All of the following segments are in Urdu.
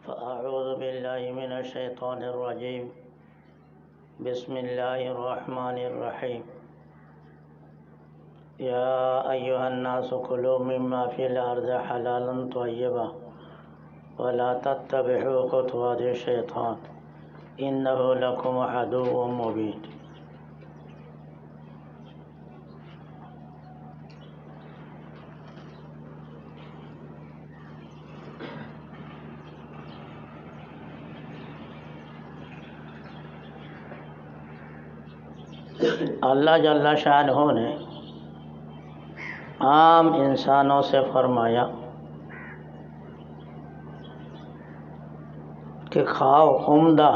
فأعوذ بالله من الشيطان الرجيم. بسم الله الرحمن الرحيم. يا أيها الناس كلوا مما في الأرض حلالا طيبا ولا تتبعوا خطوات الشيطان إنه لكم عدو مبين. اللہ جل شانہ نے عام انسانوں سے فرمایا کہ کھاؤ عمدہ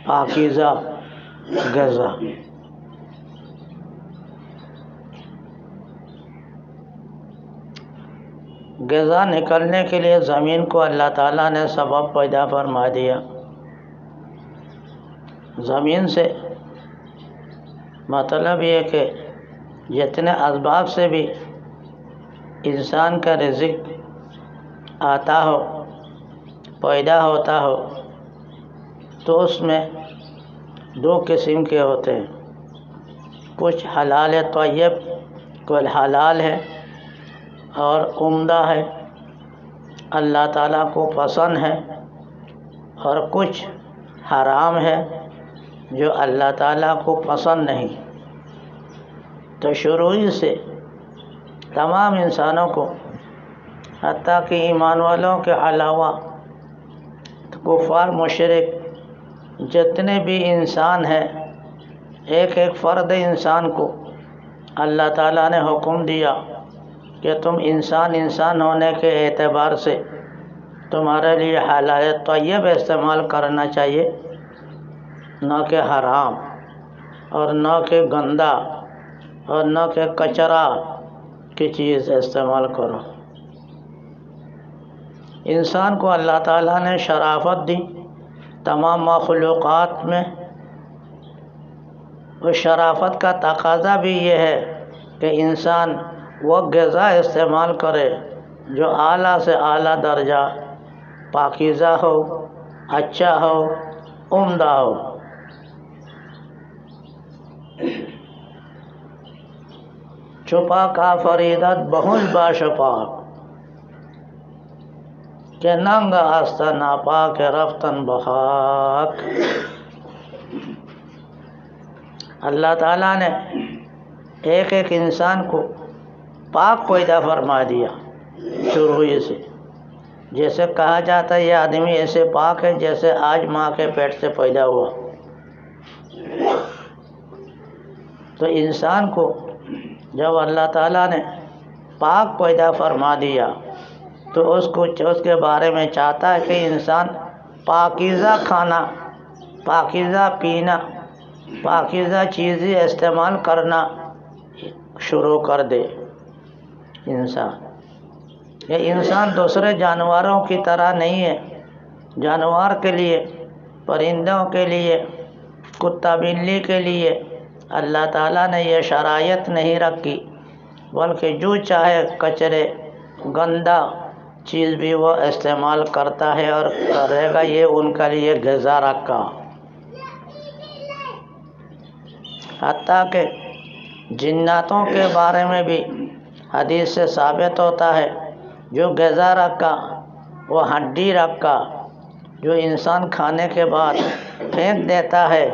پاکیزہ غذا. غذا نکلنے کے لیے زمین کو اللہ تعالیٰ نے سبب پیدا فرما دیا. زمین سے مطلب یہ کہ جتنے اسباب سے بھی انسان کا رزق آتا ہو پیدا ہوتا ہو تو اس میں دو قسم کے ہوتے ہیں. کچھ حلال طیب، کوئی حلال ہے اور عمدہ ہے، اللہ تعالیٰ کو پسند ہے، اور کچھ حرام ہے جو اللہ تعالیٰ کو پسند نہیں. تو شروع سے تمام انسانوں کو، حتیٰ کہ ایمان والوں کے علاوہ کفار مشرک جتنے بھی انسان ہیں، ایک ایک فرد انسان کو اللہ تعالیٰ نے حکم دیا کہ تم انسان ہونے کے اعتبار سے تمہارے لیے حلال طیب استعمال کرنا چاہیے، نہ کہ حرام، اور نہ کہ گندا، اور نہ کہ کچرا کی چیز استعمال کرو. انسان کو اللہ تعالیٰ نے شرافت دی تمام مخلوقات میں. اس شرافت کا تقاضا بھی یہ ہے کہ انسان وہ غذا استعمال کرے جو اعلیٰ سے اعلیٰ درجہ پاکیزہ ہو، اچھا ہو، عمدہ ہو. چھپا کا فریدت بہل باشپاک کہ ننگ است ناپاک رفتن بخاک. اللہ تعالیٰ نے ایک ایک انسان کو پاک پیدا فرما دیا شروع سے. جیسے کہا جاتا ہے یہ آدمی ایسے پاک ہے جیسے آج ماں کے پیٹ سے پیدا ہوا. تو انسان کو جب اللہ تعالیٰ نے پاک پیدا فرما دیا تو اس کے بارے میں چاہتا ہے کہ انسان پاکیزہ کھانا، پاکیزہ پینا، پاکیزہ چیزیں استعمال کرنا شروع کر دے. یہ انسان دوسرے جانوروں کی طرح نہیں ہے. جانور کے لیے، پرندوں کے لیے، کتا بلی کے لیے اللہ تعالیٰ نے یہ شرائط نہیں رکھی، بلکہ جو چاہے کچرے گندا چیز بھی وہ استعمال کرتا ہے اور کرے گا. یہ ان کے لیے غذا رکھا. حتیٰ کہ جناتوں کے بارے میں بھی حدیث سے ثابت ہوتا ہے جو غذا رکھا، وہ ہڈی رکھا جو انسان کھانے کے بعد پھینک دیتا ہے،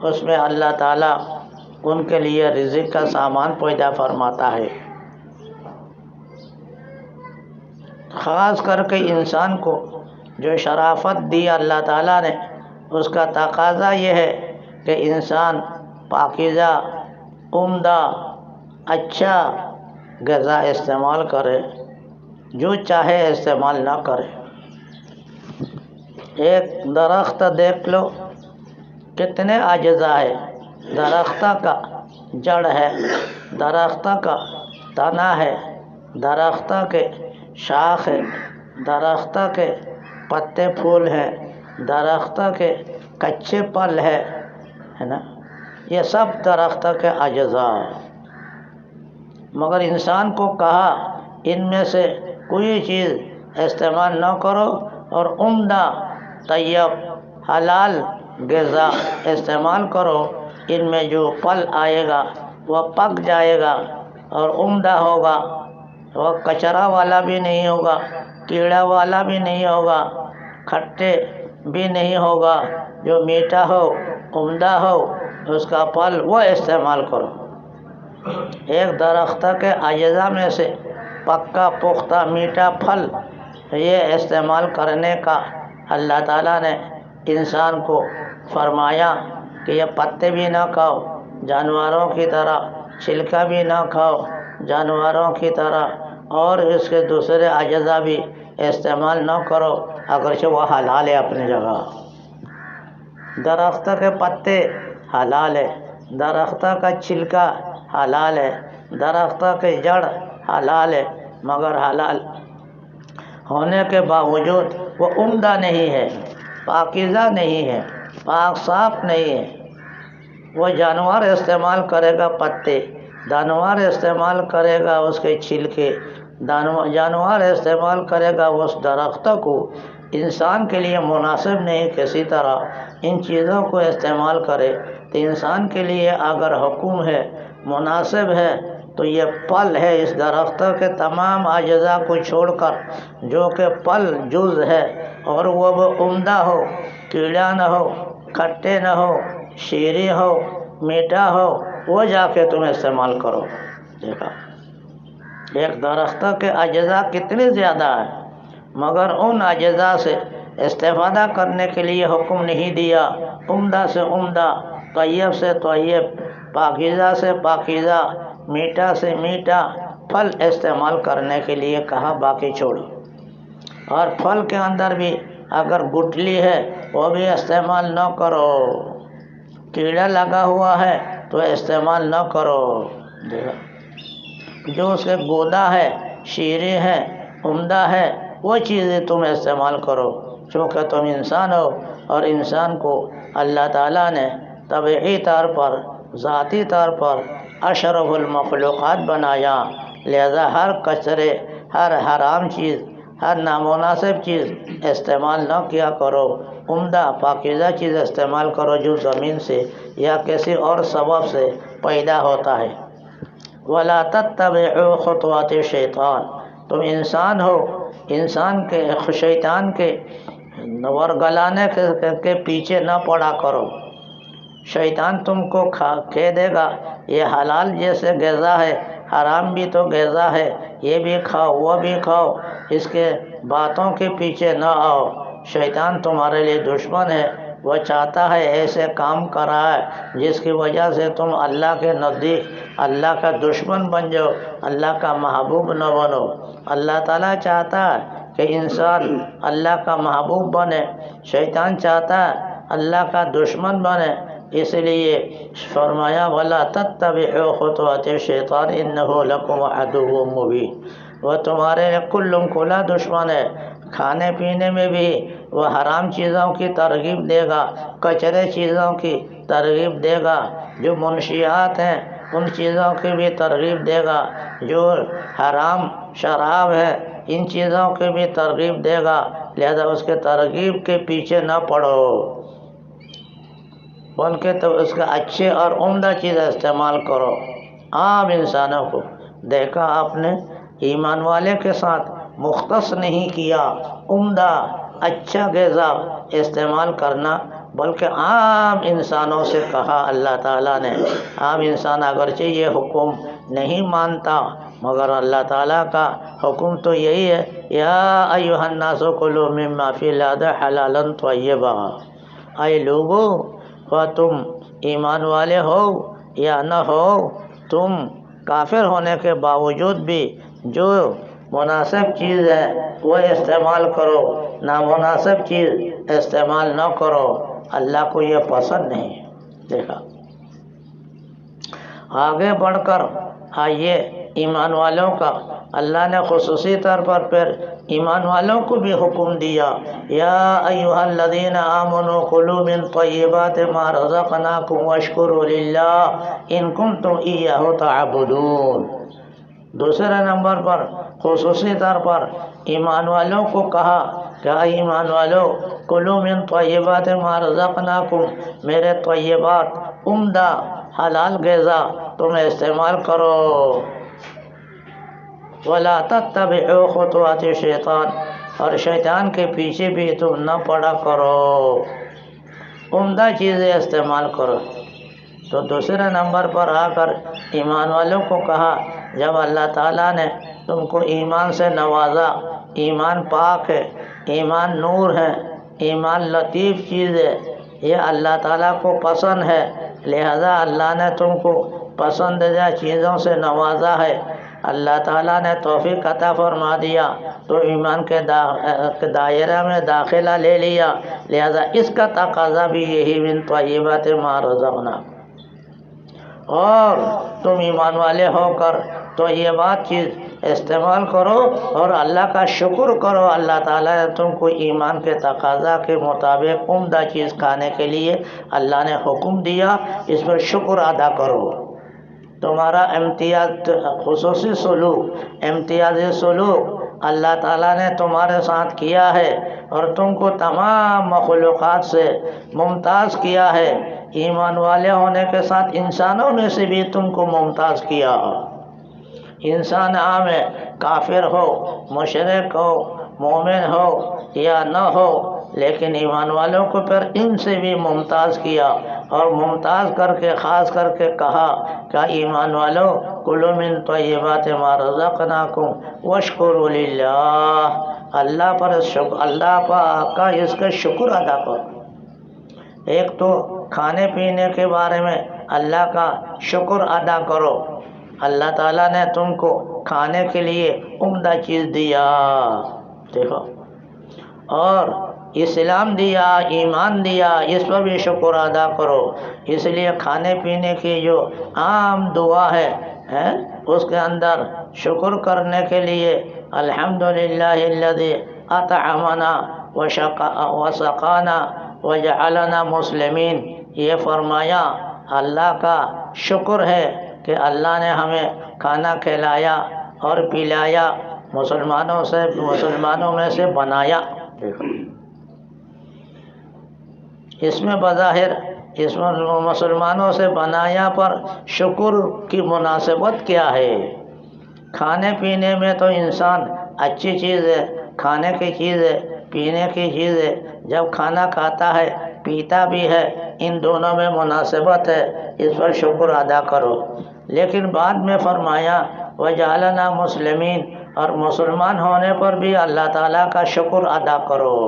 اس میں اللہ تعالیٰ ان کے لیے رزق کا سامان پیدا فرماتا ہے. خاص کر کے انسان کو جو شرافت دی اللہ تعالیٰ نے، اس کا تقاضا یہ ہے کہ انسان پاکیزہ، عمدہ، اچھا غذا استعمال کرے، جو چاہے استعمال نہ کرے. ایک درخت دیکھ لو کتنے اجزاء ہے. درخت کا جڑ ہے، درخت کا تنا ہے، درخت کے شاخ ہے، درخت کے پتے پھول ہے، درخت کے کچے پل ہے نا. یہ سب درخت کے اجزاء ہیں. مگر انسان کو کہا ان میں سے کوئی چیز استعمال نہ کرو، اور عمدہ طیب حلال غذا استعمال کرو، ان میں جو پھل آئے گا وہ پک جائے گا اور عمدہ ہوگا، وہ کچرا والا بھی نہیں ہوگا، کیڑا والا بھی نہیں ہوگا، کھٹے بھی نہیں ہوگا، جو میٹھا ہو عمدہ ہو اس کا پھل وہ استعمال کرو۔ ایک درخت کے اجزاء میں سے پکا پختہ میٹھا پھل یہ استعمال کرنے کا اللہ تعالیٰ نے انسان کو فرمایا کہ یہ پتے بھی نہ کھاؤ، جانوروں کی طرح چھلکا بھی نہ کھاؤ جانوروں کی طرح، اور اس کے دوسرے اجزاء بھی استعمال نہ کرو اگرچہ وہ حلال ہے اپنی جگہ۔ درخت کے پتے حلال ہے، درخت کا چھلکا حلال ہے، درخت کے جڑ حلال ہے، مگر حلال ہونے کے باوجود وہ عمدہ نہیں ہے، پاکیزہ نہیں ہے، پاک صاف نہیں ہے۔ وہ جانور استعمال کرے گا پتے، جانور استعمال کرے گا اس کے چھلکے، جانور استعمال کرے گا اس درخت کو، انسان کے لیے مناسب نہیں کسی طرح ان چیزوں کو استعمال کرے۔ تو انسان کے لیے اگر حکم ہے، مناسب ہے، تو یہ پھل ہے اس درخت کے تمام اجزاء کو چھوڑ کر جو کہ پھل جز ہے، اور وہ عمدہ ہو، کیڑا نہ ہو، کھٹے نہ ہو، شیریں ہو، میٹھا ہو، وہ جا کے تم استعمال کرو۔ دیکھا ایک درخت کے اجزاء کتنے زیادہ ہیں، مگر ان اجزاء سے استفادہ کرنے کے لیے حکم نہیں دیا۔ عمدہ سے عمدہ، طیب سے طیب، پاکیزہ سے پاکیزہ، میٹھا سے میٹھا پھل استعمال کرنے کے لیے کہا، باقی چھوڑو۔ اور پھل کے اندر بھی اگر گٹلی ہے وہ بھی استعمال نہ کرو، کیڑا لگا ہوا ہے تو استعمال نہ کرو۔ جو اس کے گودا ہے، شیریں ہے، عمدہ ہے، وہ چیزیں تم استعمال کرو، چونکہ تم انسان ہو، اور انسان کو اللہ تعالیٰ نے طبعی طور پر، ذاتی طور پر اشرف المخلوقات بنایا، لہذا ہر کچرے، ہر حرام چیز، ہر نامناسب چیز استعمال نہ کیا کرو، عمدہ پاکیزہ چیز استعمال کرو جو زمین سے یا کسی اور سبب سے پیدا ہوتا ہے۔ وَلَا تَتَّبِعُوا خُطُوَاتِ الشَّيْطَانِ، تم انسان ہو، انسان کے شیطان کے ورگلانے کے پیچھے نہ پڑا کرو۔ شیطان تم کو کہہ دے گا یہ حلال جیسے غذا ہے، حرام بھی تو غذا ہے، یہ بھی کھاؤ وہ بھی کھاؤ، اس کے باتوں کے پیچھے نہ آؤ۔ شیطان تمہارے لیے دشمن ہے، وہ چاہتا ہے ایسے کام کرائے جس کی وجہ سے تم اللہ کے نزدیک اللہ کا دشمن بن جاؤ، اللہ کا محبوب نہ بنو۔ اللہ تعالیٰ چاہتا ہے کہ انسان اللہ کا محبوب بنے، شیطان چاہتا ہے اللہ کا دشمن بنے، اس لیے فرمایا وَلَا تَتَّبِعُوا خُطُوَاتِ الشَّيْطَانِ إِنَّهُ لَكُمْ عَدُوٌّ مُّبِينٌ، وہ تمہارے لیے کلم کھلا دشمن ہے۔ کھانے پینے میں بھی وہ حرام چیزوں کی ترغیب دے گا، کچرے چیزوں کی ترغیب دے گا، جو منشیات ہیں ان چیزوں کی بھی ترغیب دے گا، جو حرام شراب ہے ان چیزوں کی بھی ترغیب دے گا، لہذا اس کے ترغیب کے پیچھے نہ پڑو، بلکہ تو اس کا اچھے اور عمدہ چیز استعمال کرو۔ عام انسانوں کو دیکھا آپ نے، ایمان والے کے ساتھ مختص نہیں کیا عمدہ اچھا غذا استعمال کرنا، بلکہ عام انسانوں سے کہا اللہ تعالیٰ نے۔ عام انسان اگرچہ یہ حکم نہیں مانتا، مگر اللہ تعالیٰ کا حکم تو یہی ہے، یا ایھا الناس کلوا مما فی الارض حلالا طیبا، اے لوگو، وہ تم ایمان والے ہو یا نہ ہو، تم کافر ہونے کے باوجود بھی جو مناسب چیز ہے وہ استعمال کرو، نامناسب چیز استعمال نہ کرو، اللہ کو یہ پسند نہیں۔ دیکھا آگے بڑھ کر آئیے ایمان والوں کا اللہ نے خصوصی طور پر پھر ایمان والوں کو بھی حکم دیا، یا ایھا الذین آمنوا کلوا من طیبات ما رزقناکم واشکروا للہ ان کنتم ایہ تعبدون۔ دوسرے نمبر پر خصوصی طور پر ایمان والوں کو کہا کہ اے ایمان والو کلوا من طیبات ما رزقناکم، میرے طیبات عمدہ حلال غذا تم استعمال کرو، ولا تتبعوا خطوات شیطان، اور شیطان کے پیچھے بھی تم نہ پڑا کرو، عمدہ چیزیں استعمال کرو۔ تو دوسرے نمبر پر آ کر ایمان والوں کو کہا، جب اللہ تعالیٰ نے تم کو ایمان سے نوازا، ایمان پاک ہے، ایمان نور ہے، ایمان لطیف چیز ہے، یہ اللہ تعالیٰ کو پسند ہے، لہذا اللہ نے تم کو پسندیدہ چیزوں سے نوازا ہے، اللہ تعالیٰ نے توفیق عطا فرما دیا تو ایمان کے دائرہ میں داخلہ لے لیا، لہذا اس کا تقاضا بھی یہی من طیبات ما رزقناکم، اور تم ایمان والے ہو کر تو یہ بات چیز استعمال کرو اور اللہ کا شکر کرو، اللہ تعالیٰ نے تم کو ایمان کے تقاضا کے مطابق عمدہ چیز کھانے کے لیے اللہ نے حکم دیا، اس پر شکر ادا کرو۔ تمہارا امتیاز، خصوصی سلوک، امتیازی سلوک اللہ تعالیٰ نے تمہارے ساتھ کیا ہے اور تم کو تمام مخلوقات سے ممتاز کیا ہے، ایمان والے ہونے کے ساتھ انسانوں میں سے بھی تم کو ممتاز کیا۔ انسان عام ہے، کافر ہو، مشرک ہو، مومن ہو یا نہ ہو، لیکن ایمان والوں کو پھر ان سے بھی ممتاز کیا، اور ممتاز کر کے خاص کر کے کہا کہ ایمان والو کلوا من طیبات ما رزقناکم واشکروا للہ، اللہ پر کا اس کا شکر ادا کرو۔ ایک تو کھانے پینے کے بارے میں اللہ کا شکر ادا کرو، اللہ تعالیٰ نے تم کو کھانے کے لیے عمدہ چیز دیا، دیکھو، اور اسلام دیا، ایمان دیا، اس پر بھی شکر ادا کرو۔ اس لیے کھانے پینے کی جو عام دعا ہے اس کے اندر شکر کرنے کے لیے الحمدللہ الذی اطعمنا وسقانا وجعلنا مسلمین، یہ فرمایا اللہ کا شکر ہے کہ اللہ نے ہمیں کھانا کھلایا اور پلایا، مسلمانوں میں سے بنایا۔ اس میں بظاہر اس میں مسلمانوں سے بنایا پر شکر کی مناسبت کیا ہے؟ کھانے پینے میں تو انسان اچھی چیز ہے، کھانے کی چیز ہے، پینے کی چیز ہے، جب کھانا کھاتا ہے پیتا بھی ہے، ان دونوں میں مناسبت ہے، اس پر شکر ادا کرو۔ لیکن بعد میں فرمایا وجعلنا مسلمین، اور مسلمان ہونے پر بھی اللہ تعالیٰ کا شکر ادا کرو۔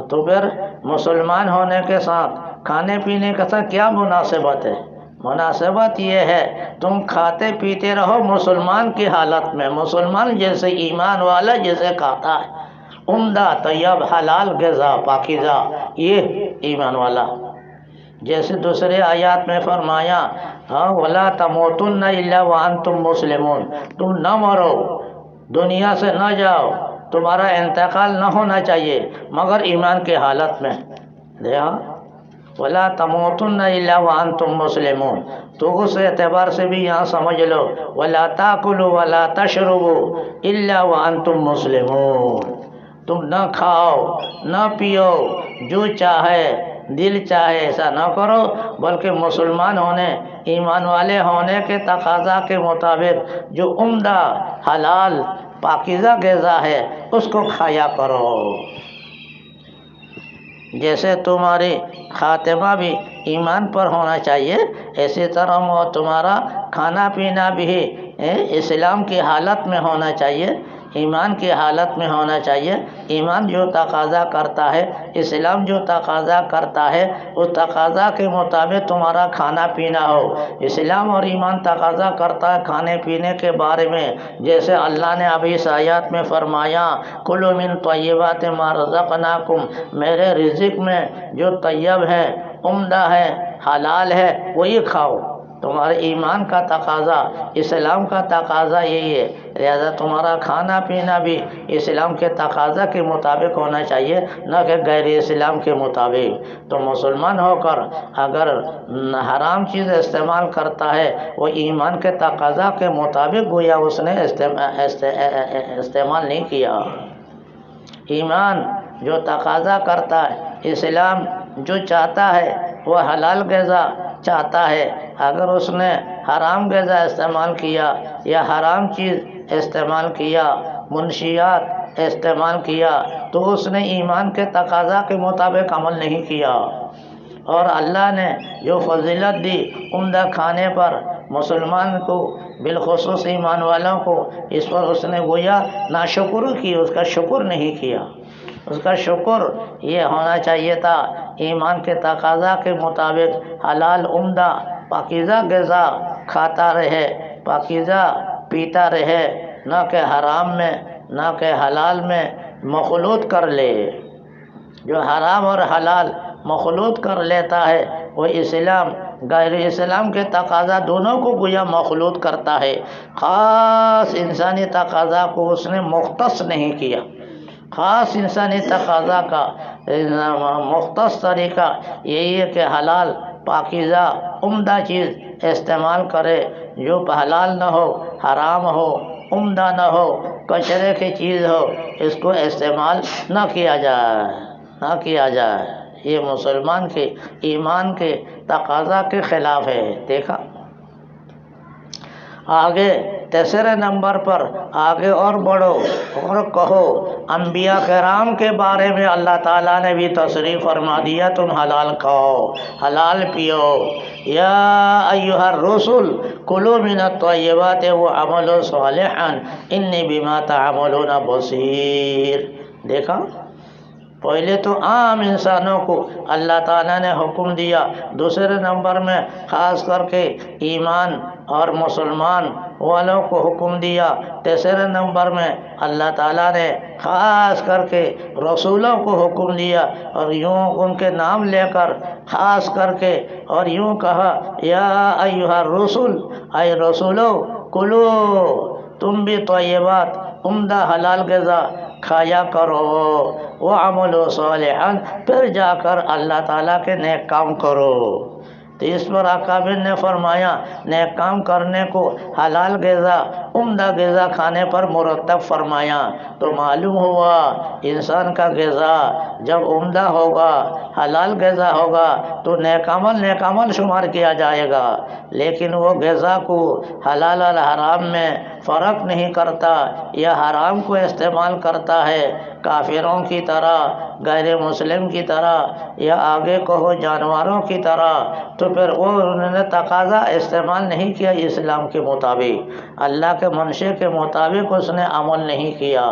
تو پھر مسلمان ہونے کے ساتھ کھانے پینے کے ساتھ کیا مناسبت ہے؟ مناسبت یہ ہے تم کھاتے پیتے رہو مسلمان کی حالت میں، مسلمان جیسے ایمان والا جیسے کھاتا ہے، عمدہ طیب حلال غذا پاکیزہ، یہ ایمان والا۔ جیسے دوسرے آیات میں فرمایا وَلَا تَمُوتُنَّ إِلَّا وَأَنْتُمْ مُسْلِمُونَ، تم نہ مرو، دنیا سے نہ جاؤ، تمہارا انتقال نہ ہونا چاہیے مگر ایمان کی حالت میں۔ دیکھا وَلَا تَمُوتُنَّ إِلَّا وَأَنْتُمْ مُسْلِمُونَ، تو اس اعتبار سے بھی یہاں سمجھ لو وَلَا تَأْكُلُوا وَلَا تَشْرَبُوا إِلَّا وَأَنْتُمْ مُسْلِمُونَ، تم نہ کھاؤ نہ پیو، جو چاہے دل چاہے ایسا نہ کرو، بلکہ مسلمان ہونے، ایمان والے ہونے کے تقاضا کے مطابق جو عمدہ حلال پاکیزہ غذا ہے اس کو کھایا کرو۔ جیسے تمہاری خاتمہ بھی ایمان پر ہونا چاہیے، اسی طرح تمہارا کھانا پینا بھی اسلام کی حالت میں ہونا چاہیے، ایمان کی حالت میں ہونا چاہیے۔ ایمان جو تقاضا کرتا ہے، اسلام جو تقاضا کرتا ہے، اس تقاضا کے مطابق تمہارا کھانا پینا ہو۔ اسلام اور ایمان تقاضا کرتا ہے کھانے پینے کے بارے میں، جیسے اللہ نے ابھی اس آیات میں فرمایا کلوا من طیبات ما رزقناکم، میرے رزق میں جو طیب ہے، عمدہ ہے، حلال ہے، وہی کھاؤ۔ تمہارے ایمان کا تقاضا، اسلام کا تقاضا یہی ہے، لہذا تمہارا کھانا پینا بھی اسلام کے تقاضا کے مطابق ہونا چاہیے، نہ کہ غیر اسلام کے مطابق۔ تو مسلمان ہو کر اگر حرام چیز استعمال کرتا ہے، وہ ایمان کے تقاضا کے مطابق گویا اس نے استعمال نہیں کیا۔ ایمان جو تقاضا کرتا ہے، اسلام جو چاہتا ہے، وہ حلال غذا چاہتا ہے، اگر اس نے حرام غذا استعمال کیا یا حرام چیز استعمال کیا، منشیات استعمال کیا، تو اس نے ایمان کے تقاضا کے مطابق عمل نہیں کیا۔ اور اللہ نے جو فضیلت دی عمدہ کھانے پر مسلمان کو، بالخصوص ایمان والوں کو، اس پر اس نے گویا ناشکری کی، اس کا شکر نہیں کیا۔ اس کا شکر یہ ہونا چاہیے تھا ایمان کے تقاضا کے مطابق حلال عمدہ پاکیزہ غذا کھاتا رہے، پاکیزہ پیتا رہے، نہ کہ حرام میں نہ کہ حلال میں مخلوط کر لے۔ جو حرام اور حلال مخلوط کر لیتا ہے وہ اسلام غیر اسلام کے تقاضا دونوں کو گویا مخلوط کرتا ہے، خاص انسانی تقاضا کو اس نے مختص نہیں کیا۔ خاص انسانی تقاضا کا مختص طریقہ یہی ہے کہ حلال پاکیزہ عمدہ چیز استعمال کرے، جو حلال نہ ہو، حرام ہو، عمدہ نہ ہو، کچرے کی چیز ہو، اس کو استعمال نہ کیا جائے۔ یہ مسلمان کے ایمان کے تقاضا کے خلاف ہے۔ دیکھا آگے تیسرے نمبر پر آگے اور بڑھو اور کہو، انبیاء کرام کے بارے میں اللہ تعالیٰ نے بھی تصریح فرما دیا، تم حلال کھاؤ، حلال پیو۔ یا ایھا الرسل کلوا من الطیبات وعملوا صالحا انی بما تعملون بصیر۔ دیکھا، پہلے تو عام انسانوں کو اللہ تعالیٰ نے حکم دیا، دوسرے نمبر میں خاص کر کے ایمان اور مسلمان والوں کو حکم دیا، تیسرے نمبر میں اللہ تعالیٰ نے خاص کر کے رسولوں کو حکم دیا، اور یوں ان کے نام لے کر خاص کر کے اور یوں کہا، یا ایھا الرسل، اے رسولو، کلو، تم بھی طیبات عمدہ حلال غذا کھایا کرو، وعملوا صالحا، پھر جا کر اللہ تعالیٰ کے نیک کام کرو۔ تو اس پر اکابر نے فرمایا نیک کام کرنے کو حلال غذا عمدہ غذا کھانے پر مرتب فرمایا، تو معلوم ہوا انسان کا غذا جب عمدہ ہوگا، حلال غذا ہوگا، تو نیک عمل شمار کیا جائے گا، لیکن وہ غذا کو حلال اور حرام میں فرق نہیں کرتا یا حرام کو استعمال کرتا ہے، کافروں کی طرح، غیر مسلم کی طرح، یا آگے کہو جانوروں کی طرح، تو پھر وہ انہوں نے تقاضا استعمال نہیں کیا اسلام کے مطابق، اللہ کے منشے کے مطابق اس نے عمل نہیں کیا۔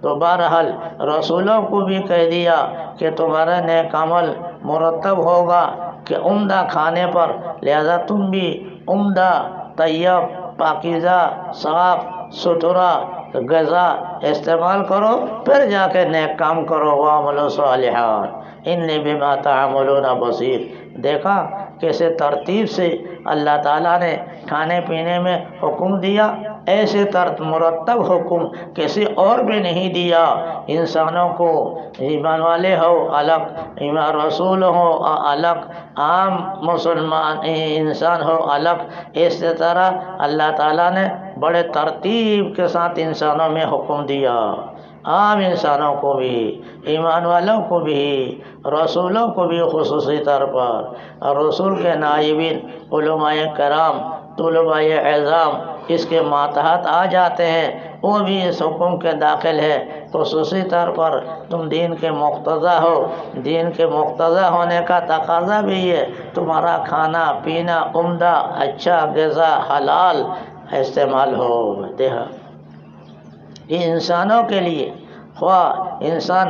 تو بہرحال رسولوں کو بھی کہہ دیا کہ تمہارا نیک عمل مرتب ہوگا کہ عمدہ کھانے پر، لہذا تم بھی عمدہ، طیب، پاکیزہ، صاف ستھرا غذا استعمال کرو، پھر جا کے نیک کام کرو، وَاعْمَلُوا صَالِحًا إِنِّي بِمَا تَعْمَلُونَ بَصِيرٌ۔ دیکھا کیسے ترتیب سے اللہ تعالیٰ نے کھانے پینے میں حکم دیا، ایسے مرتب حکم کسی اور بھی نہیں دیا۔ انسانوں کو، ایمان والے ہو الگ، ایمان رسول ہو الگ، عام مسلمان انسان ہو الگ، اس طرح اللہ تعالیٰ نے بڑے ترتیب کے ساتھ انسانوں میں حکم دیا، عام انسانوں کو بھی، ایمان والوں کو بھی، رسولوں کو بھی خصوصی طور پر، اور رسول کے نائبین علماء کرام، طلباء اعظام اس کے ماتحت آ جاتے ہیں، وہ بھی اس حکم کے داخل ہے۔ خصوصی طور پر تم دین کے مقتضی ہو، دین کے مقتضی ہونے کا تقاضا بھی ہے تمہارا کھانا پینا عمدہ اچھا غذا حلال استعمال ہو۔ دیکھا یہ انسانوں کے لیے، خواہ انسان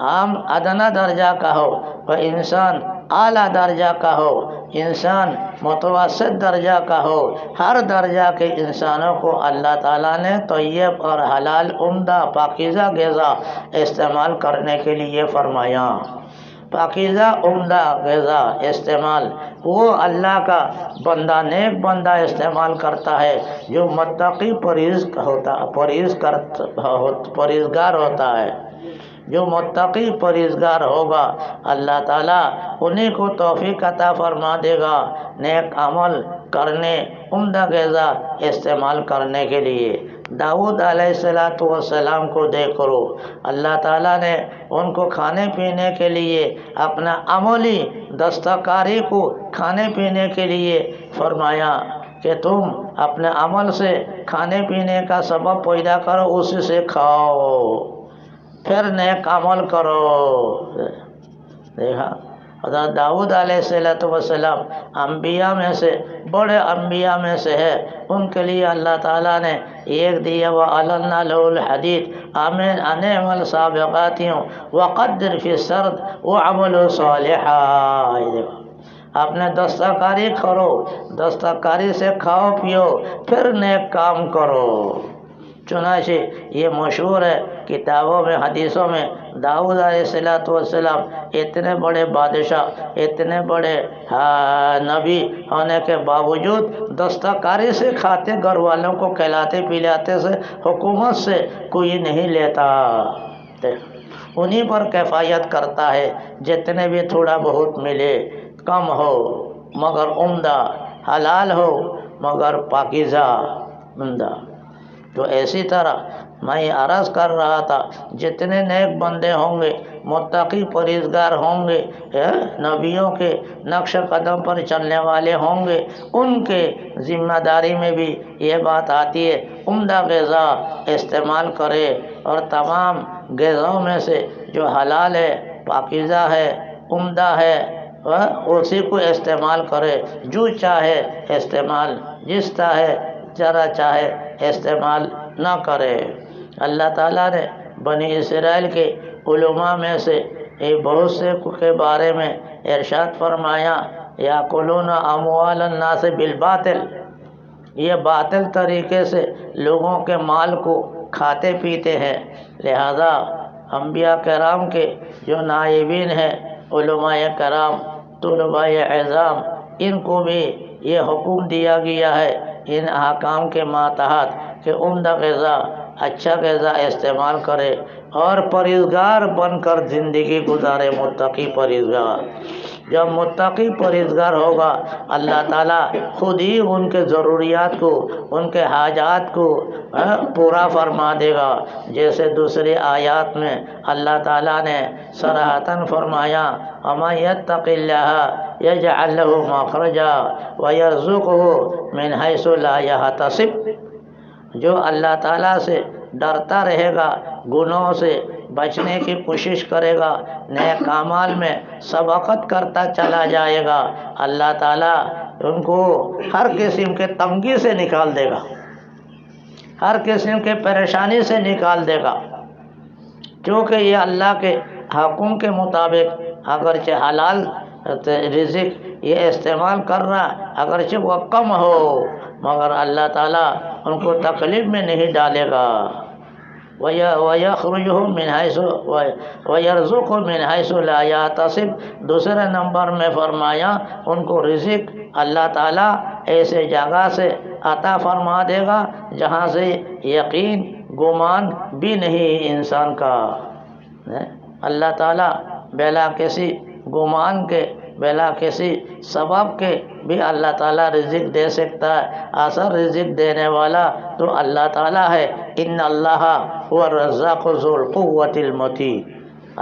عام ادنا درجہ کا ہو، و انسان اعلیٰ درجہ کا ہو، انسان متوسط درجہ کا ہو، ہر درجہ کے انسانوں کو اللہ تعالیٰ نے طیب اور حلال عمدہ پاکیزہ غذا استعمال کرنے کے لیے فرمایا۔ پاکیزہ عمدہ غذا استعمال وہ اللہ کا بندہ، نیک بندہ استعمال کرتا ہے جو متقی پرہیزگار ہوتا ہے۔ جو متقی پرہیزگار ہوگا اللہ تعالیٰ انہیں کو توفیق عطا فرما دے گا نیک عمل کرنے، عمدہ غذا استعمال کرنے کے لیے۔ داؤد علیہ السلام کو دیکھ کرو، اللہ تعالیٰ نے ان کو کھانے پینے کے لیے اپنا عملی دستکاری کو کھانے پینے کے لیے فرمایا کہ تم اپنے عمل سے کھانے پینے کا سبب پیدا کرو، اسی سے کھاؤ، پھر نیک عمل کرو۔ دیکھا حضرت داؤد علیہ السلام انبیاء میں سے بڑے انبیاء میں سے ہے، ان کے لیے اللہ تعالیٰ نے ایک دیا وَأَلَنَّا لَهُ الْحَدِيدَ آمین اَنِعْمَلْ سَابِغَاتِهُ وَقَدِّرْ فِي السَّرْدِ وَعَمَلُوا صَالِحًا۔ اپنے دستکاری کرو، دستکاری سے کھاؤ پیو، پھر نیک کام کرو۔ چنانچہ یہ مشہور ہے کتابوں میں، حدیثوں میں، داؤد علیہ السلام اتنے بڑے بادشاہ، اتنے بڑے نبی ہونے کے باوجود دستکاری سے کھاتے، گھر والوں کو کھلاتے پلاتے سے حکومت سے کوئی نہیں لیتا، انہی پر کفایت کرتا ہے، جتنے بھی تھوڑا بہت ملے، کم ہو مگر عمدہ، حلال ہو مگر پاکیزہ عمدہ۔ تو اسی طرح میں عرض کر رہا تھا جتنے نیک بندے ہوں گے، متقی پرہیزگار ہوں گے، نبیوں کے نقش قدم پر چلنے والے ہوں گے، ان کے ذمہ داری میں بھی یہ بات آتی ہے عمدہ غذا استعمال کرے، اور تمام غذاؤں میں سے جو حلال ہے، پاکیزہ ہے، عمدہ ہے، اسی کو استعمال کرے، جو چاہے استعمال، جس چاہے ذرا چاہے استعمال نہ کرے۔ اللہ تعالیٰ نے بنی اسرائیل کے علماء میں سے بہت سے کے بارے میں ارشاد فرمایا یاکلون اموال الناس بالباطل، یہ باطل طریقے سے لوگوں کے مال کو کھاتے پیتے ہیں، لہذا انبیاء کرام کے جو نائبین ہیں، علماء کرام، طلباء اعظام، ان کو بھی یہ حکم دیا گیا ہے ان احکام کے ماتحت کہ عمدہ غذا، اچھا غذا استعمال کرے اور پرہیزگار بن کر زندگی گزارے، متقی پرہیزگار۔ جب متقی پرہیزگار ہوگا اللہ تعالیٰ خود ہی ان کے ضروریات کو، ان کے حاجات کو پورا فرما دے گا، جیسے دوسری آیات میں اللہ تعالیٰ نے صراحتاً فرمایا وَمَن يَتَّقِ اللَّهَ يَجْعَل لَّهُ مَخْرَجًا وَيَرْزُقْهُ مِنْ حَيْثُ لَا يَحْتَسِبُ، جو اللہ تعالیٰ سے ڈرتا رہے گا، گناہوں سے بچنے کی کوشش کرے گا، نیک اعمال میں سبقت کرتا چلا جائے گا، اللہ تعالیٰ ان کو ہر قسم کے تنگی سے نکال دے گا، ہر قسم کے پریشانی سے نکال دے گا، کیونکہ یہ اللہ کے حکم کے مطابق اگرچہ حلال رزق یہ استعمال کر رہا، اگرچہ وہ کم ہو، مگر اللہ تعالیٰ ان کو تکلیف میں نہیں ڈالے گا۔ وَيَخْرُجُهُ مِنْ حَيْثُ وَيَرْزُقُهُ مِنْ حَيْثُ لَا يَحْتَسِبُ، دوسرے نمبر میں فرمایا ان کو رزق اللہ تعالیٰ ایسے جگہ سے عطا فرما دے گا جہاں سے یقین گمان بھی نہیں انسان کا۔ اللہ تعالیٰ بلا کسی گمان کے، بلا کسی سبب کے بھی اللہ تعالیٰ رزق دے سکتا ہے، اصل رزق دینے والا تو اللہ تعالیٰ ہے۔ ان اللہ هو الرزاق ذو القوۃ المتین،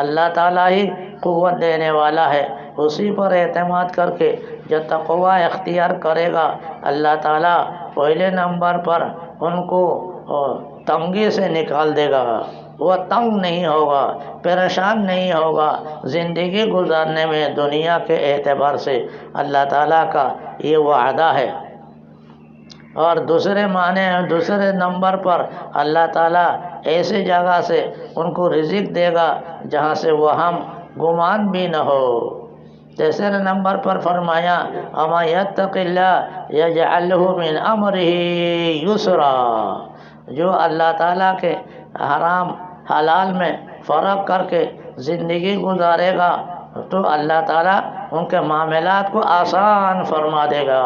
اللہ تعالیٰ ہی قوت دینے والا ہے، اسی پر اعتماد کر کے جو تقوی اختیار کرے گا اللہ تعالیٰ پہلے نمبر پر ان کو تنگی سے نکال دے گا، وہ تنگ نہیں ہوگا، پریشان نہیں ہوگا زندگی گزارنے میں، دنیا کے اعتبار سے اللہ تعالیٰ کا یہ وعدہ ہے۔ اور دوسرے معنی، دوسرے نمبر پر اللہ تعالیٰ ایسی جگہ سے ان کو رزق دے گا جہاں سے وہم گمان بھی نہ ہو۔ تیسرے نمبر پر فرمایا وَمَن يَتَّقِ اللَّهَ يَجْعَل لَّهُ مِنْ أَمْرِهِ يُسْرًا، جو اللہ تعالیٰ کے حرام حلال میں فرق کر کے زندگی گزارے گا، تو اللہ تعالیٰ ان کے معاملات کو آسان فرما دے گا،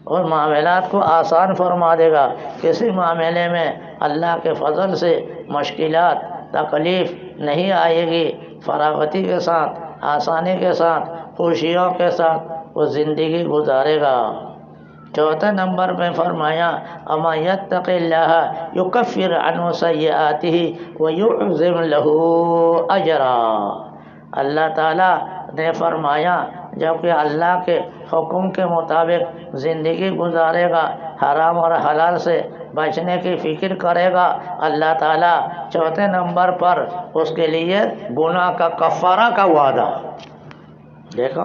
اور معاملات کو آسان فرما دے گا۔ کسی معاملے میں اللہ کے فضل سے مشکلات تکلیف نہیں آئے گی، فراغتی کے ساتھ، آسانی کے ساتھ، خوشیوں کے ساتھ وہ زندگی گزارے گا۔ چوتھے نمبر میں فرمایا اما یتق اللہ یکفر عنہ سیئاتہ ویعظم لہ اجرا۔ اللہ تعالیٰ نے فرمایا جبکہ اللہ کے حکم کے مطابق زندگی گزارے گا، حرام اور حلال سے بچنے کی فکر کرے گا، اللہ تعالیٰ چوتھے نمبر پر اس کے لیے گناہ کا کفارہ کا وعدہ۔ دیکھو،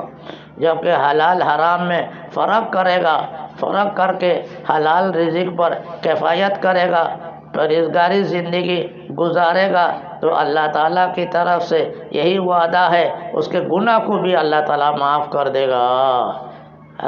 جبکہ حلال حرام میں فرق کرے گا، فرق کر کے حلال رزق پر کفایت کرے گا، پرہیزگاری زندگی گزارے گا، تو اللہ تعالیٰ کی طرف سے یہی وعدہ ہے، اس کے گناہ کو بھی اللہ تعالیٰ معاف کر دے گا۔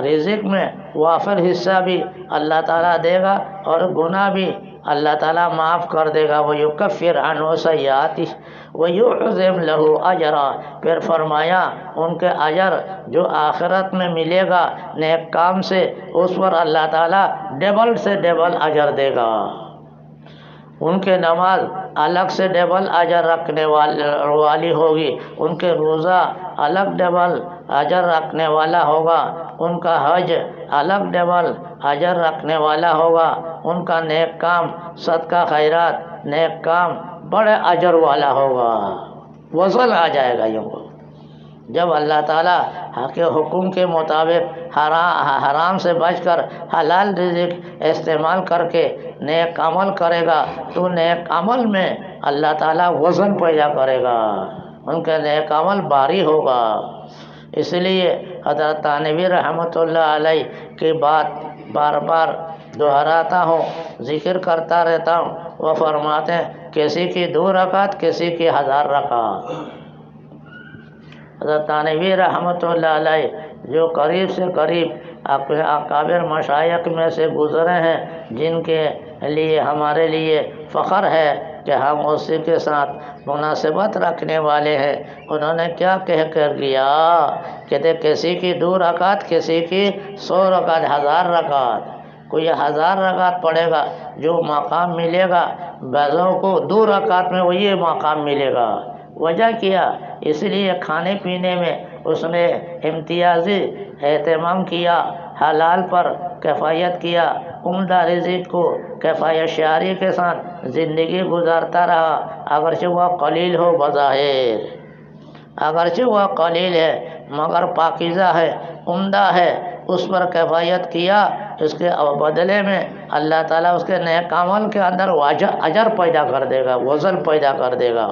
رزق میں وافر حصہ بھی اللہ تعالیٰ دے گا اور گناہ بھی اللہ تعالیٰ معاف کر دے گا۔ وَيُكَفِّرْ عَنْهُ سَيِّئَاتِهِ وَيُعْظِمْ لَهُ أَجْرًا۔ پھر فرمایا ان کے اجر جو آخرت میں ملے گا نیک کام سے، اس پر اللہ تعالیٰ ڈبل سے ڈبل اجر دے گا۔ ان کے نماز الگ سے ڈبل اجر رکھنے والی ہوگی، ان کے روزہ الگ ڈبل اجر رکھنے والا ہوگا، ان کا حج الگ ڈبل اجر رکھنے والا ہوگا، ان کا نیک کام صدقہ خیرات نیک کام بڑے اجر والا ہوگا، وزن آ جائے گا یوں۔ جب اللہ تعالیٰ کے حکم کے مطابق حرام سے بچ کر حلال رزق استعمال کر کے نیک عمل کرے گا تو نیک عمل میں اللہ تعالیٰ وزن پیدا کرے گا، ان کا نیک عمل بھاری ہوگا۔ اس لیے حضرت تھانوی رحمۃ اللہ علیہ کی بات بار بار دہراتا ہوں، ذکر کرتا رہتا ہوں۔ وہ فرماتے ہیں کسی کی 2 رکعت، کسی کی 1000 رکعت۔ حضرت تھانوی رحمۃ اللہ علیہ جو قریب سے قریب اپنے اکابر مشائخ میں سے گزرے ہیں، جن کے لیے ہمارے لیے فخر ہے کہ ہم اسی کے ساتھ مناسبت رکھنے والے ہیں، انہوں نے کیا کہہ کر گیا کہ کسی کی 2 رکعت، کسی کی 100 رکعت، 1000 رکعت۔ کوئی 1000 رکعت پڑھے گا جو مقام ملے گا، بعضوں کو 2 رکعت میں وہی مقام ملے گا۔ وجہ کیا؟ اس لیے کھانے پینے میں اس نے امتیازی اہتمام کیا، حلال پر کفایت کیا، عمدہ رزق کو کفایت شعری کے ساتھ زندگی گزارتا رہا، اگرچہ وہ قلیل ہو بظاہر، اگرچہ وہ قلیل ہے مگر پاکیزہ ہے، عمدہ ہے، اس پر کفایت کیا، اس کے بدلے میں اللہ تعالیٰ اس کے نیک عمل کے اندر اجر پیدا کر دے گا، وزن پیدا کر دے گا،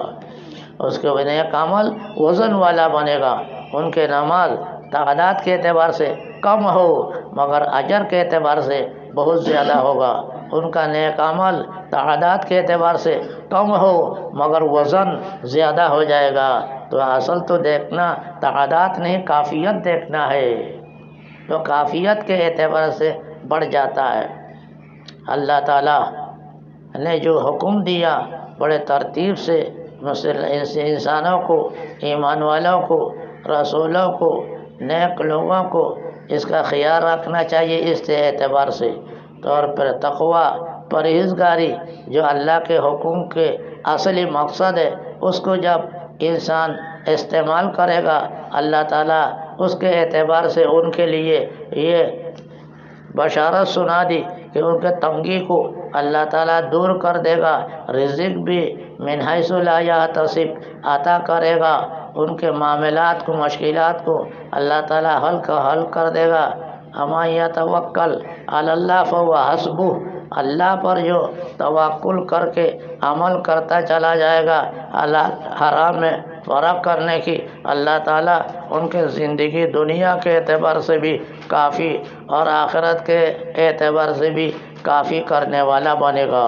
اس کے نیک عمل وزن والا بنے گا۔ ان کے نماز تعداد کے اعتبار سے کم ہو مگر اجر کے اعتبار سے بہت زیادہ ہوگا، ان کا نیک عمل تعداد کے اعتبار سے کم ہو مگر وزن زیادہ ہو جائے گا۔ تو اصل تو دیکھنا تعداد نہیں، کافیت دیکھنا ہے، تو کافیت کے اعتبار سے بڑھ جاتا ہے۔ اللہ تعالیٰ نے جو حکم دیا بڑے ترتیب سے انسانوں کو، ایمان والوں کو، رسولوں کو، نیک لوگوں کو اس کا خیال رکھنا چاہیے اس اعتبار سے۔ اور پھر تقوی، پرہیزگاری جو اللہ کے حکم کے اصلی مقصد ہے، اس کو جب انسان استعمال کرے گا، اللہ تعالیٰ اس کے اعتبار سے ان کے لیے یہ بشارت سنا دی کہ ان کے تنگی کو اللہ تعالیٰ دور کر دے گا، رزق بھی من حیث لا یحتسب عطا کرے گا، ان کے معاملات کو، مشکلات کو اللہ تعالیٰ حل کر دے گا۔ اما یتوکل علی اللہ فہو حسبہ، اللہ پر جو توکل کر کے عمل کرتا چلا جائے گا، حلال حرام میں فرق کرنے کی، اللہ تعالیٰ ان کے زندگی دنیا کے اعتبار سے بھی کافی اور آخرت کے اعتبار سے بھی کافی کرنے والا بنے گا۔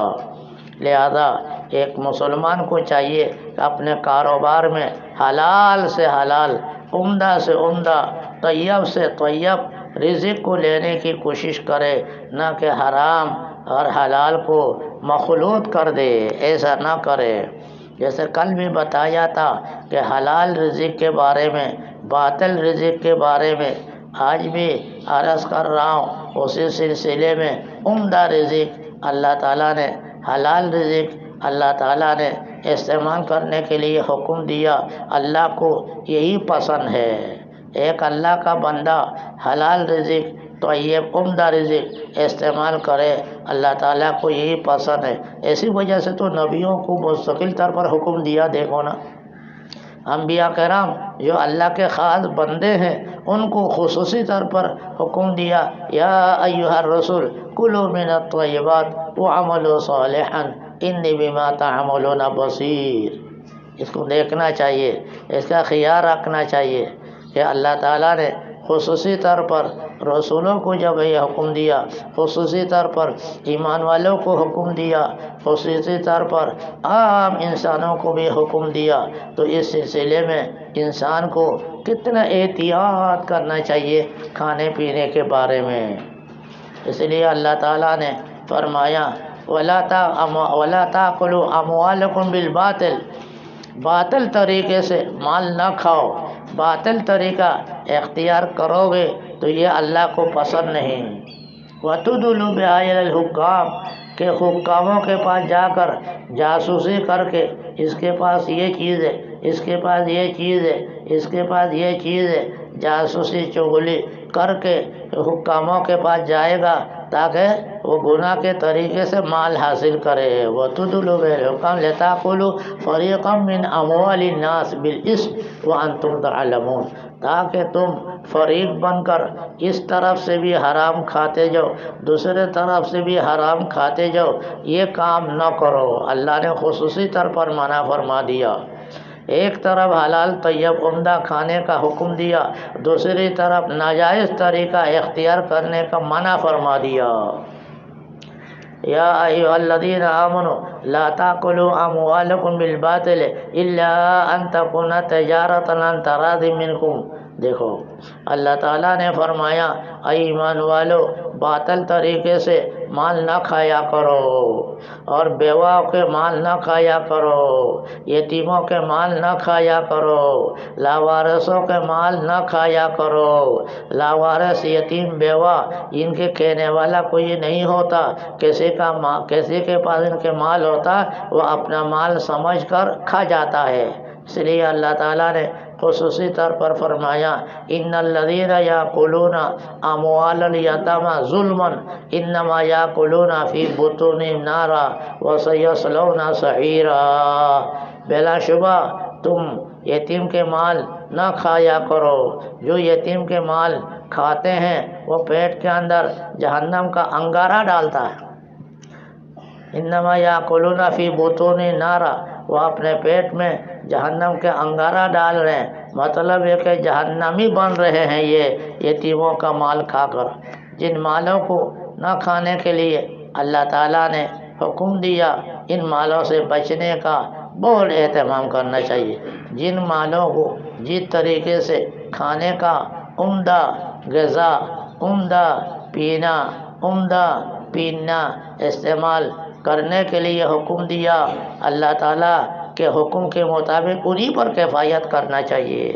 لہذا ایک مسلمان کو چاہیے کہ اپنے کاروبار میں حلال سے حلال، عمدہ سے عمدہ، طیب سے طیب رزق کو لینے کی کوشش کرے، نہ کہ حرام اور حلال کو مخلوط کر دے، ایسا نہ کرے۔ جیسے کل بھی بتایا تھا کہ حلال رزق کے بارے میں، باطل رزق کے بارے میں آج بھی عرض کر رہا ہوں۔ اسی سلسلے میں عمدہ رزق اللہ تعالیٰ نے، حلال رزق اللہ تعالیٰ نے استعمال کرنے کے لیے حکم دیا۔ اللہ کو یہی پسند ہے، ایک اللہ کا بندہ حلال رزق، طیب عمدہ رزق استعمال کرے، اللہ تعالیٰ کو یہی پسند ہے۔ اسی وجہ سے تو نبیوں کو مستقل طور پر حکم دیا، دیکھو نا، انبیاء کرام جو اللہ کے خاص بندے ہیں ان کو خصوصی طور پر حکم دیا، یا ایھا الرسول کلوا من الطیبات وعملوا صالحا انی بما تعملون بصیر۔ اس کو دیکھنا چاہیے، اس کا خیال رکھنا چاہیے کہ اللہ تعالیٰ نے خصوصی طور پر رسولوں کو جب یہ حکم دیا، خصوصی طور پر ایمان والوں کو حکم دیا، خصوصی طور پر عام انسانوں کو بھی حکم دیا، تو اس سلسلے میں انسان کو کتنا احتیاط کرنا چاہیے کھانے پینے کے بارے میں۔ اس لیے اللہ تعالیٰ نے فرمایا وَلَا تَأْكُلُوا أَمْوَالَكُمْ بِالْبَاطِلِ، باطل طریقے سے مال نہ کھاؤ۔ باطل طریقہ اختیار کرو گے تو یہ اللہ کو پسند نہیں۔ وَتُدْلُوا بِهَا إِلَى الْحُكَّامِ، کہ حکاموں کے پاس جا کر جاسوسی کر کے اس کے پاس یہ چیز ہے، اس کے پاس یہ چیز ہے، اس کے پاس یہ چیز ہے، جاسوسی چغلی کر کے حکاموں کے پاس جائے گا تاکہ وہ گناہ کے طریقے سے مال حاصل کرے۔ وَتُدْلُوا بِهَا إِلَى الْحُكَّامِ لِتَأْكُلُوا فَرِيقًا مِّنْ أَمْوَالِ النَّاسِ بِالْإِثْمِ وَأَنْتُمْ تَعْلَمُونَ، تاکہ تم فریق بن کر اس طرف سے بھی حرام کھاتے جاؤ، دوسرے طرف سے بھی حرام کھاتے جاؤ، یہ کام نہ کرو۔ اللہ نے خصوصی طور پر منع فرما دیا۔ ایک طرف حلال طیب عمدہ کھانے کا حکم دیا، دوسری طرف ناجائز طریقہ اختیار کرنے کا منع فرما دیا۔ یا ایھا الذین آمنوا لا تأکلوا اموالکم بالباطل الا ان تکون تجارۃ عن تراض منکم۔ دیکھو اللہ تعالیٰ نے فرمایا اے ایمان والو، باطل طریقے سے مال نہ کھایا کرو، اور بیواؤں کے مال نہ کھایا کرو، یتیموں کے مال نہ کھایا کرو، لاوارثوں کے مال نہ کھایا کرو۔ لاوارث یتیم بیوہ ان کے کہنے والا کوئی نہیں ہوتا، کسی کے پاس ان کے مال ہوتا وہ اپنا مال سمجھ کر کھا جاتا ہے۔ اس لیے اللہ تعالیٰ نے خصوصی طور پر فرمایا ان الذین یاکلون اموال الیتامی ظلما انما یاکلون فی بطونہم نارا وسیصلون سعیرا۔ بلا شبہ تم یتیم کے مال نہ کھایا کرو، جو یتیم کے مال کھاتے ہیں وہ پیٹ کے اندر جہنم کا انگارہ ڈالتا ہے۔ انما یاکلون فی بطونہم نارا، وہ اپنے پیٹ میں جہنم کے انگارہ ڈال رہے ہیں، مطلب یہ کہ جہنمی بن رہے ہیں یہ یتیموں کا مال کھا کر۔ جن مالوں کو نہ کھانے کے لیے اللہ تعالیٰ نے حکم دیا، ان مالوں سے بچنے کا بہت اہتمام کرنا چاہیے۔ جن مالوں کو جس طریقے سے کھانے کا عمدہ غذا، عمدہ پینا، عمدہ پینا استعمال کرنے کے لیے حکم دیا اللہ تعالیٰ کے حکم کے مطابق انہی پر کفایت کرنا چاہیے۔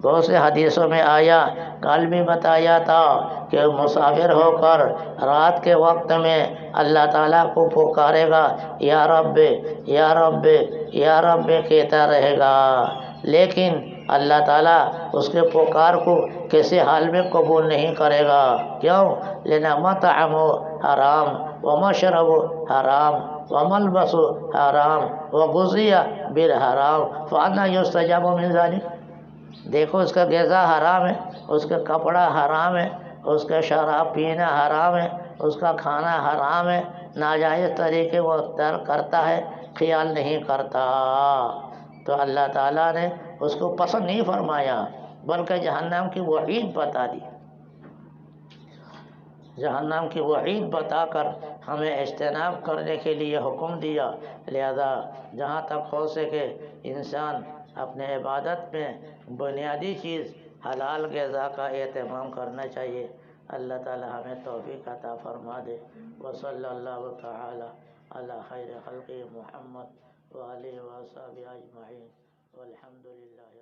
بہت سے حدیثوں میں آیا، کل بھی بتایا تھا کہ مسافر ہو کر رات کے وقت میں اللہ تعالیٰ کو پکارے گا، یا رب یا رب یا رب کہتا رہے گا، لیکن اللہ تعالیٰ اس کے پکار کو کسی حال میں قبول نہیں کرے گا۔ کیوں؟ لینا مطعم حرام ومشرب حرام وملبس حرام وغذی بالحرام فانا یستجاب من ذلک۔ دیکھو اس کا غذا حرام ہے، اس کا کپڑا حرام ہے، اس کا شراب پینا حرام ہے، اس کا کھانا حرام ہے، ناجائز طریقے وہ اختیار کرتا ہے، خیال نہیں کرتا، تو اللہ تعالیٰ نے اس کو پسند نہیں فرمایا بلکہ جہنم کی وعید بتا دی۔ جہنم کی وعید بتا کر ہمیں اجتناب کرنے کے لیے حکم دیا۔ لہذا جہاں تک ہو سکے انسان اپنے عبادت میں بنیادی چیز حلال غذا کا اہتمام کرنا چاہیے۔ اللہ تعالی ہمیں توفیق عطا فرما دے۔ وصلی اللہ تعالی علی خیر خلق محمد وآلہ وصحبہ اجمعین والحمد للہ